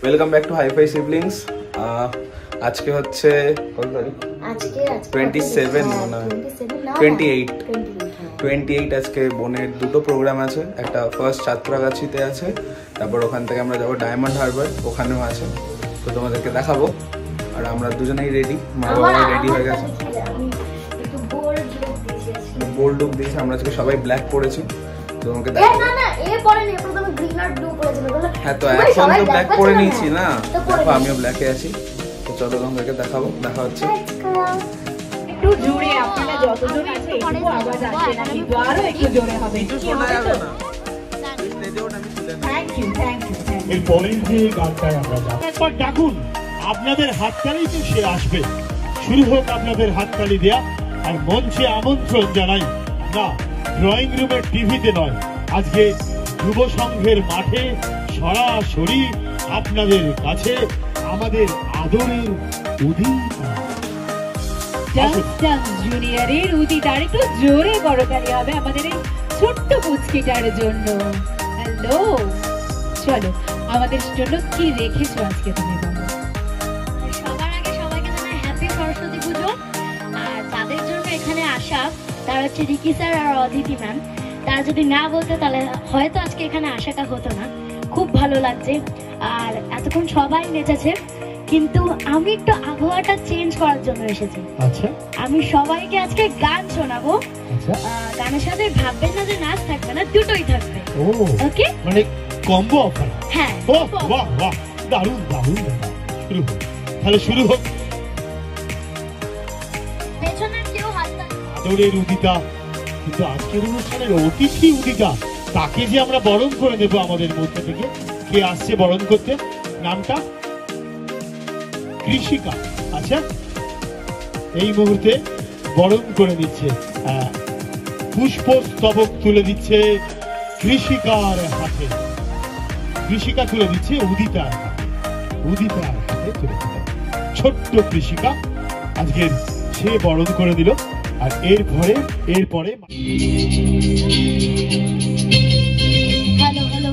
Welcome back to hi fi siblings. আজকে হচ্ছে কত তারিখ? আজকে 27 মনে হয়, 28 আজকে বোনের দুটো প্রোগ্রাম আছে। একটা ফার্স্ট ছাত্রাগাছিতে আছে, তারপর ওখান থেকে আমরা যাবো ডায়মন্ড হারবার, ওখানেও আছে। তো তোমাদেরকে দেখাবো। আর আমরা দুজনেই রেডি, মা বাবা রেডি হয়ে গেছে। বোল্ড লুক দিয়েছি আমরা আজকে, সবাই ব্ল্যাক পরেছি। তোমাকে দেখাবো। হ্যাঁ, তো এখন তো ব্ল্যাক পরে নিয়েছি না, দেখো আমিও ব্ল্যাকে আছি। তো চলো তোমাদেরকে দেখাবো, দেখা হচ্ছে। একটু জোরে, আপনারা যতজন আছে একটু আওয়াজ আসে না, কিন্তু আরো একটু জোরে হবে। কিছু শোনা যাবে না, স্টেজে ওটা আমি তুলে নেব। Thank you. এই পরের যে গানটায় আমরা যাব, একবার ডাকুন, আপনাদের হাততালিতে সে আসবে। শুরু হোক আপনাদের হাততালি দেয়া। আর মঞ্চে আমন্ত্রণ জানাই, না ড্রয়িং রুমের টিভিতে নয়, আজকে যুব সংঘের মাঠে সরাসরি আপনাদের কাছে আমাদের আদরের উদিতা জুনিয়রের উদিতার একটু জোরে করতালি হবে আমাদের এই ছোট্ট পুচকিটার জন্য। হ্যালো, চলো আমাদের জন্য কি রেখেছো আজকে তুমি বলো? সবার আগে সবাইকে জানাই হ্যাপি সরস্বতী পুজো। আর তাদের জন্য এখানে আসা, তারা হচ্ছে রিকি স্যার আর অদিতি ম্যাম। তারা যদি না বলতো তাহলে হয়তো আজকে এখানে আসাটা হতো না। খুব ভালো লাগছে, আর এতক্ষণ সবাই নেচেছে, কিন্তু আমি একটু আবহাওয়াটা চেঞ্জ করার জন্য এসেছি। আচ্ছা, আমি সবাইকে আজকে গান শোনাবো। গানের সাথে ভাববেন না যে নাচ থাকবে না, দুটোই থাকবে। ওকে, মানে কম্বো অফার। হ্যাঁ, বাহ বাহ, দারুণ দারুণ। শুরু হোক, তাহলে শুরু হোক। পেছনের কেউ হাতটা আদরের উদিতা, কিন্তু আজকের অনুষ্ঠানের অতিথি উদিতা, তাকে যে আমরা বরণ করে নেব আমাদের মধ্যে থেকে। কে আসছে বরণ করতে? নামটা কৃষিকা। আচ্ছা, এই মুহূর্তে বরণ করে নিচ্ছে, পুষ্পস্তবক তুলে দিচ্ছে কৃষিকার হাতে। কৃষিকা তুলে দিচ্ছে উদিতার হাতে, উদিতার হাতে তুলে দিল ছোট্ট কৃষিকা। আজকের সে বরণ করে দিল। আর এরপরে হ্যালো হ্যালো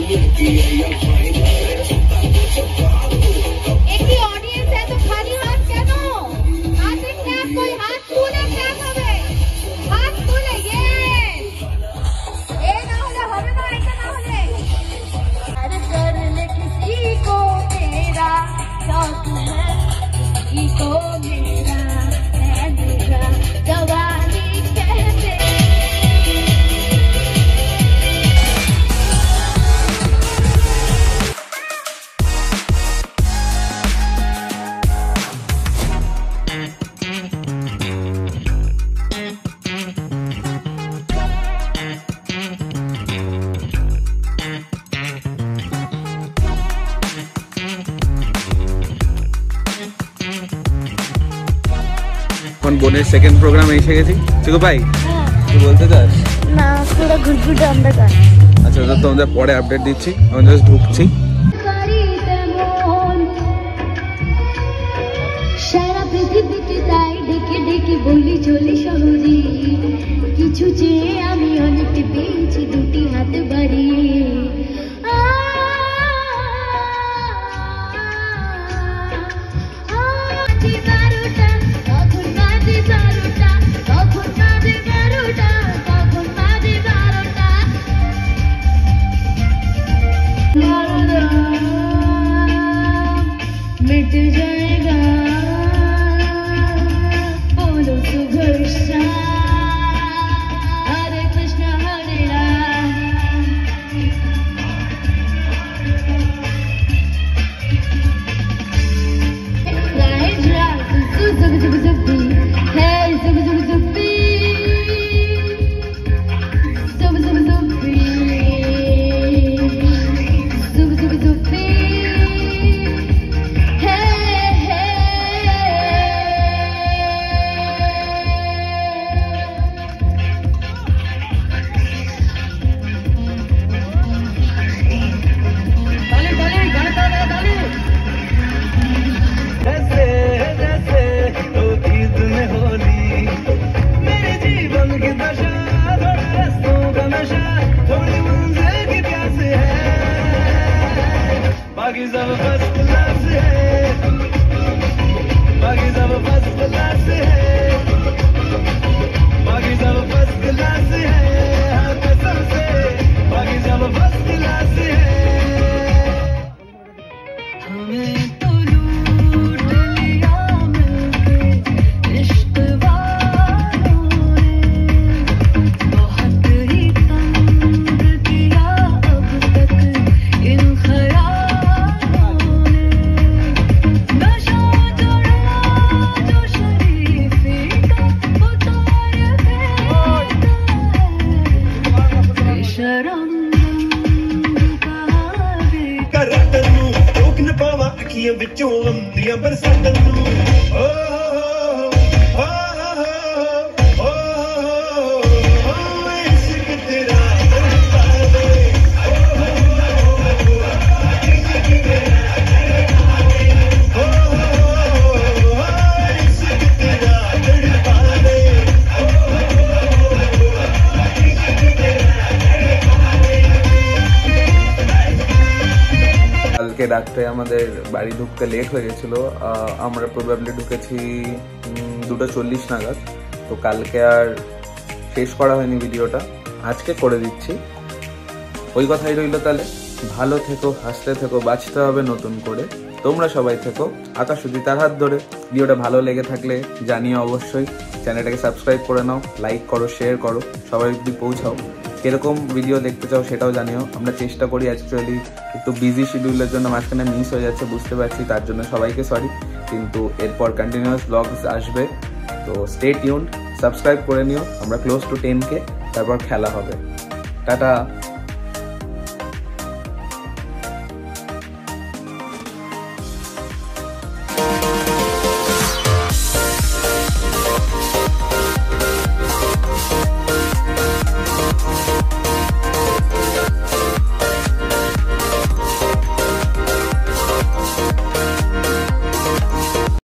একটি অডিয়েন্স এত খালি হাত কেন? হাতে ক্ল্যাপ, কই হাত তুলে ক্ল্যাপ হবে, হাত তুলে এ না হলে হবে না, এটা না হলে अरे कर ले किसी को मेरा शौक है, किसी को मेरा है दूसरा जवानी कहते। এখন বোনের সেকেন্ড প্রোগ্রামে এসে গেছি। চিকু ভাই কি বলতে চাস? না পুরো ঘুরঘুরে অন্ধকার। আচ্ছা তো তোমাদের পরে আপডেট দিচ্ছি, আমি জাস্ট ঢুকছি। সারা পৃথিবীতে তাই ডেকে ডেকে বলি চলি সহজে, কিছু চেয়ে আমি অনেক পেয়েছি দুটি হাত বাড়িয়ে। मिट जाएगा बोलो सुघर्षा, हरे कृष्ण हरे राम। लाइट रात जुग जुग जुगी है, जुग जुग जुगी जुग जुग जुगी जुग जुग जुगी। ਵਿੱਚੋਂ ਅੰਦੀਆਂ ਬਰਸਾਤਾਂ ਨੂੰ ਇਸ਼ਕ ਤੇਰਾ কালকে রাত্রে আমাদের বাড়ি ঢুকতে লেট হয়ে গেছিল, আমরা প্রবাবলি ঢুকেছি 2:40 নাগাদ। তো কালকে আর শেষ করা হয়নি ভিডিওটা, আজকে করে দিচ্ছি। ওই কথাই রইল তাহলে, ভালো থেকো, হাসতে থেকো, বাঁচতে হবে নতুন করে। তোমরা সবাই থেকো আকাশ সুদিতার হাত ধরে। ভিডিওটা ভালো লেগে থাকলে জানিও অবশ্যই, চ্যানেলটাকে সাবস্ক্রাইব করে নাও, লাইক করো, শেয়ার করো, সবাই অবধি পৌঁছাও। কিরকম ভিডিও দেখতে চাও সেটাও জানিও। আমরা চেষ্টা করি, অ্যাকচুয়ালি একটু বিজি শিডিউলের জন্য মাঝখানে মিস হয়ে যাচ্ছে, বুঝতে পারছি, তার জন্য সবাইকে সরি। কিন্তু এরপর কন্টিনিউয়াস ব্লগস আসবে, তো স্টে টিউনড, সাবস্ক্রাইব করে নিও। আমরা ক্লোজ টু 10K, তারপর খেলা হবে। টাটা।